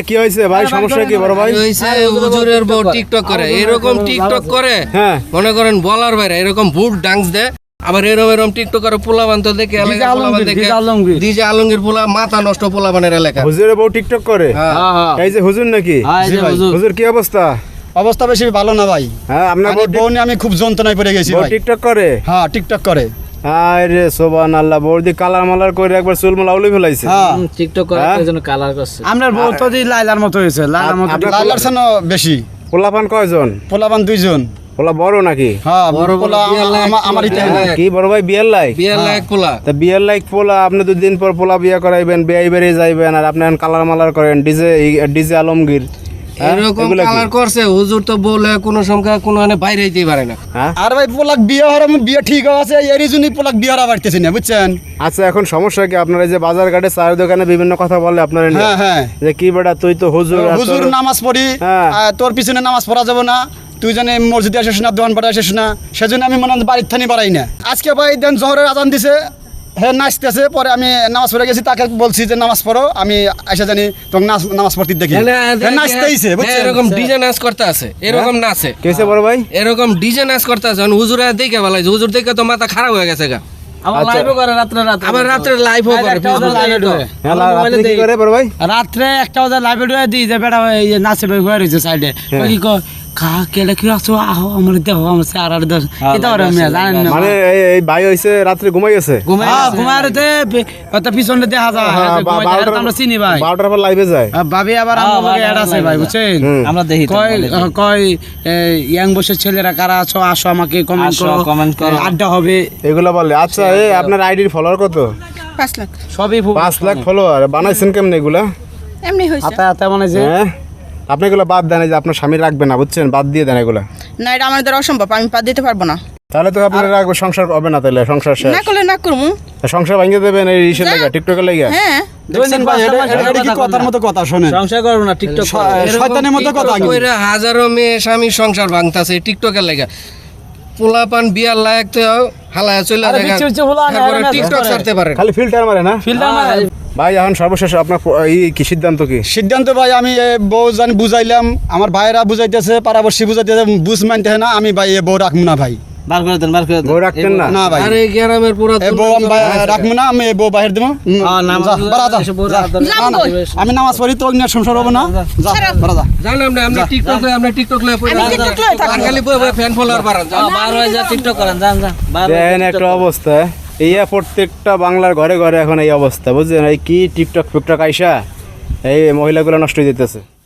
কি হয়েছে ভাই, সমস্যা কি বড় ভাই? হুজুরের বউ টিকটক করে, এরকম টিকটক করে, হ্যাঁ মনে করেন বলার বাইরে এরকম বুট ডান্স দেয়, আবার এরকম টিকটক করে পোলা বান্ত দেখে ডিজে আলমগীর পোলা মাথা নষ্ট পোলা বানের এলাকা। হুজুরের বউ টিকটক করে? এই যে হুজুর নাকি? হুজুর কি অবস্থা? অবস্থা বেশি ভালো না ভাই। হ্যাঁ, আপনার বউ নিয়ে আমি খুব যন্ত্রণায় পড়ে গেছি ভাই। টিকটক করে? হ্যাঁ টিকটক করে। আরে সুবহানাল্লাহ, বৌদি কালার মালার করে একবার চুল মুলা উলি ফেলাইছে। হ্যাঁ টিকটক করে এজন্য কালার করছে। আমরার বউ তো লাইলার মতো হয়েছে, লাইলার মতো। লাইলার সানো বেশি। পোলাপান কয়জন? পোলাপান 2 জন। পোলা বড় নাকি? হ্যাঁ বড় পোলা আমার ইতে কি বড় ভাই বিয়ের লাইক? বিয়ের লায়ক পোলা। তা বিয়ের লাইক পোলা, আপনি 2 দিন পর পোলা বিয়ে করাইবেন, বিয়ে বেরিয়ে যাইবেন, আর আপনি কালার মালার করেন ডিজে আলমগীর। এরকম কালার করছে হুজুর তো বলে কোন সংখ্যা কোন বাইরে যেতে পারে না। আর ভাই পোলাক বিয়ে হওয়ার বিয়ে ঠিক আছে, এরই জন্যই পোলাক বিয়ে হওয়া বাড়তেছে না, বুঝছেন? আচ্ছা, এখন সমস্যা কি? আপনারা যে বাজার ঘাটে চায়ের দোকানে বিভিন্ন কথা বলে আপনারা, হ্যাঁ হ্যাঁ, যে কি বেটা তুই তো হুজুর, হুজুর নামাজ পড়ি, তোর পিছনে নামাজ পড়া যাবে না, তুই জানে মসজিদে আসিস না, দোকান পাড়ে আসিস না, সেজন্য আমি মনে হয় বাড়ির থানি বাড়াই না। আজকে ভাই দেন জহরের আজান দিছে, হ্যাঁ নাচতেছে, পরে আমি নামাজ পড়ে গেছি, তাকে বলছি যে নামাজ পড়ো, আমি এসে জানি তোমাকে নামাজ পড়তে দেখি নাচতেইছে, বুঝছেন? এরকম ডিজে নাচ করতে আছে, এরকম নাচে। কেসে বড় ভাই? এরকম ডিজে নাচ করতে আছে, হুজুরে দেখে বলাই, হুজুর দেখে তো মাথা খারাপ হয়ে গেছে গা। আবার লাইভও করে রাত্রে আবার রাত্রে লাইভও করে ফেসবুকে। হ্যাঁ, রাত্রে কি করে বড় ভাই? রাত্রে একটা ওদের লাইভে ঢুকে দিই যে বেটা এই যে নাচে বের হয়ে রয়েছে সাইডে, কি কো খা কেলে কি আছো, আহো আমার দেখো আমার আর আর দশ এটা ওরা আমি জানেন না, মানে এই ভাই হইছে রাত্রে ঘুমাই গেছে, ঘুমারতে ওটা পিছনে দেখা যায়, আমরা চিনি ভাই। 12টার পর লাইভে যায় ভাবি আবার আমার অ্যাড আছে ভাই, বুঝছেন? আমরা দেখি কয় কয় ইয়াং বয়সের ছেলেরা কারা আছো, আসো আমাকে কমেন্ট করো, আড্ডা হবে এগুলো বলে। আচ্ছা, আপনার আইডির ফলোয়ার কত? 5 লাখ। সবই 5 লাখ ফলোয়ার। বানাইছেন কেমন এগুলা? এমনি হইছে হাতে হাতে মানে যে হ্যাঁ, আপনি এগুলো বাদ দেন, এই যে আপনার স্বামী রাখবে না, বুঝছেন, বাদ দিয়ে দেন এগুলা। না, এটা আমার দ্বারা অসম্ভব, আমি পা দিতে পারবো না। তাহলে তো আপনার রাখবে, সংসার হবে না, তাহলে সংসার শেষ। না করলে না করবো। সংসার ভাঙিয়ে দেবেন এই ইসের লাগা, টিকটকের লাগা। হ্যাঁ, দেখছেন ভাই, এটা কি কথার মতো কথা শোনেন? সংসার করবো না, টিকটক শয়তানের মতো কথা। কইরা হাজারো মেয়ে স্বামীর সংসার ভাঙতাছে টিকটকের লাগা। পোলাপান বিয়ার লায়ক তো হালায় চলে যায়, তারপরে টিকটক ছাড়তে পারে। খালি ফিল্টার মারে না ফিল্টার মারে। ভাই। এখন সর্বশেষ আপনার কি সিদ্ধান্ত কি? সিদ্ধান্ত ভাই, আমি বউ জানি বুঝাইলাম, আমার ভাইরা বুঝাইতেছে, পাড়াবর্ষী বুঝাইতেছে, বুঝ মানতে না, আমি ভাই বউ রাখবো না ভাই। বার করে দেন, বার করে দেন। বউ রাখতেন না? না ভাই, আরে গ্রামের পুরো বউ আমি রাখবো না, আমি বউ বাহির দেবো। আমি নামাজ পড়ি, তো সংসার হবো না। জানেন আমরা টিকটক লয়ে পড়ে খালি ফ্যান ফলোয়ার বাড়ান। বার হয়ে যা, টিকটক করেন, যান যান। দেখেন একটা অবস্থা, এই প্রত্যেকটা বাংলার ঘরে ঘরে এখন এই অবস্থা, বুঝছেন? এই কি টিকটক ফিকটক আইসা এই মহিলাগুলো নষ্ট হয়ে যেতেছে।